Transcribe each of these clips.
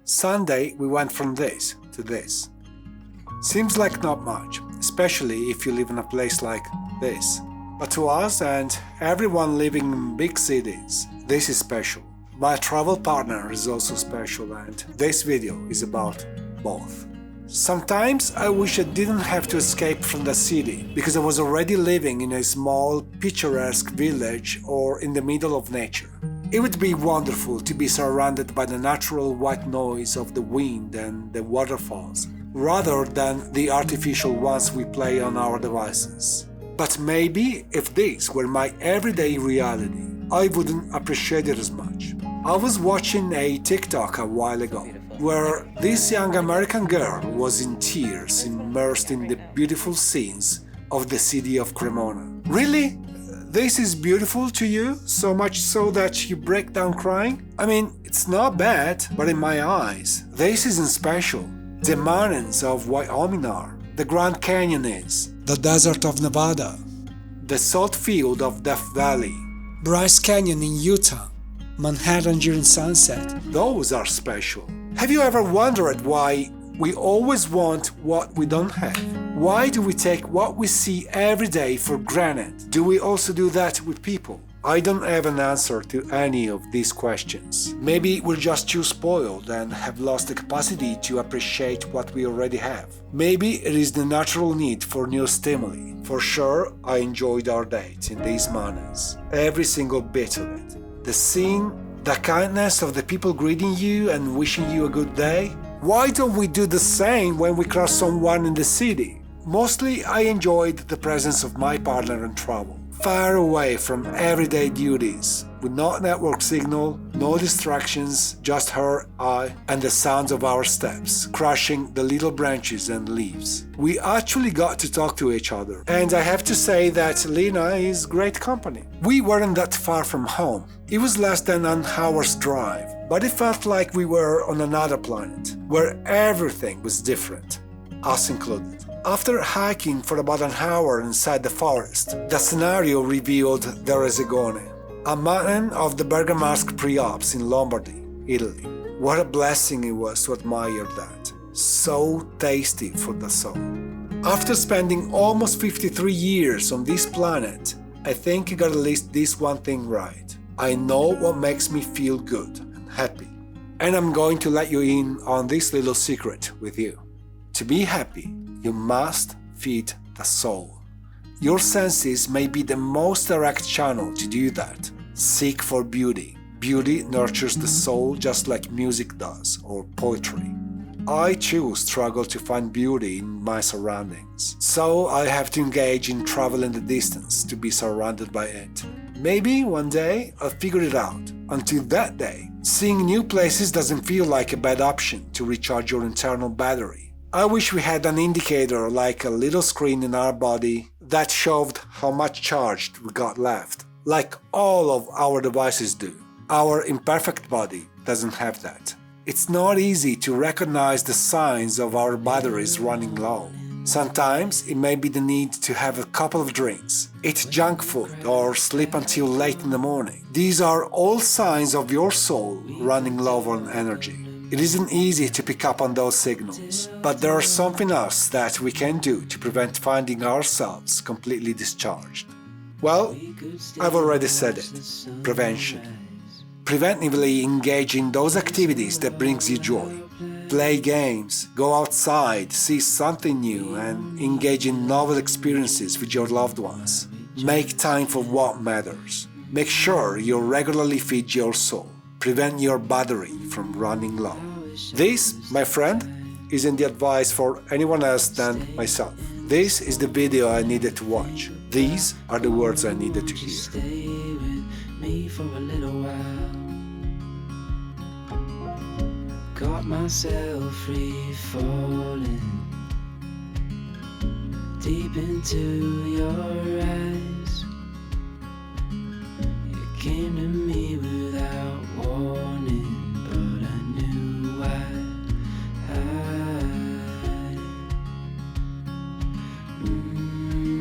Sunday we went from this to this. Seems like not much, especially if you live in a place like this. But to us and everyone living in big cities, this is special. My travel partner is also special, and this video is about both. Sometimes I wish I didn't have to escape from the city because I was already living in a small, picturesque village or in the middle of nature. It would be wonderful to be surrounded by the natural white noise of the wind and the waterfalls, rather than the artificial ones we play on our devices. But maybe if this were my everyday reality, I wouldn't appreciate it as much. I was watching a TikTok a while ago, where this young American girl was in tears, immersed in the beautiful scenes of the city of Cremona. Really? This is beautiful to you, so much so that you break down crying? I mean, it's not bad, but in my eyes, this isn't special. The mountains of Wyoming are, the Grand Canyon is, the desert of Nevada, the salt field of Death Valley, Bryce Canyon in Utah, Manhattan during sunset. Those are special. Have you ever wondered why we always want what we don't have? Why do we take what we see every day for granted? Do we also do that with people? I don't have an answer to any of these questions. Maybe we're just too spoiled and have lost the capacity to appreciate what we already have. Maybe it is the natural need for new stimuli. For sure, I enjoyed our date in these mountains. Every single bit of it. The scene, the kindness of the people greeting you and wishing you a good day. Why don't we do the same when we cross someone in the city? Mostly, I enjoyed the presence of my partner in travel. Far away from everyday duties, with no network signal, no distractions, just her, I, and the sounds of our steps, crushing the little branches and leaves. We actually got to talk to each other, and I have to say that Lina is great company. We weren't that far from home. It was less than an hour's drive, but it felt like we were on another planet, where everything was different, us included. After hiking for about an hour inside the forest, the scenario revealed the Resegone, a mountain of the Bergamasque Prealps in Lombardy, Italy. What a blessing it was to admire that. So tasty for the soul. After spending almost 53 years on this planet, I think I got at least this one thing right. I know what makes me feel good and happy. And I'm going to let you in on this little secret with you. To be happy, you must feed the soul. Your senses may be the most direct channel to do that. Seek for beauty. Beauty nurtures the soul just like music does, or poetry. I too struggle to find beauty in my surroundings, so I have to engage in travel in the distance to be surrounded by it. Maybe one day I'll figure it out. Until that day, seeing new places doesn't feel like a bad option to recharge your internal battery. I wish we had an indicator like a little screen in our body that showed how much charged we got left, like all of our devices do. Our imperfect body doesn't have that. It's not easy to recognize the signs of our batteries running low. Sometimes it may be the need to have a couple of drinks, eat junk food, or sleep until late in the morning. These are all signs of your soul running low on energy. It isn't easy to pick up on those signals, but there's something else that we can do to prevent finding ourselves completely discharged. Well, I've already said it. Prevention. Preventively engage in those activities that brings you joy. Play games, go outside, see something new, and engage in novel experiences with your loved ones. Make time for what matters. Make sure you regularly feed your soul. Prevent your battery from running low. This, my friend, isn't the advice for anyone else than myself. This is the video I needed to watch. These are the words I needed to hear. Stay with me for a little while. Got myself free falling deep into your eyes. You came to me without warning, but I knew why.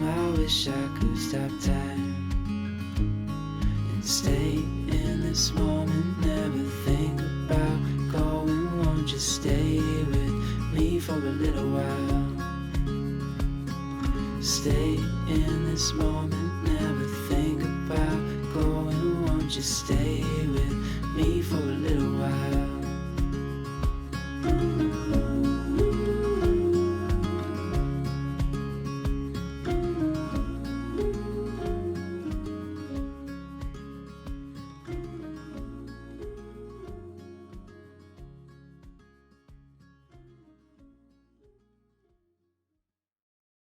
I wish I could stop time and stay in this moment, never think about going on, just stay in this moment, never think about going. Won't you stay with me for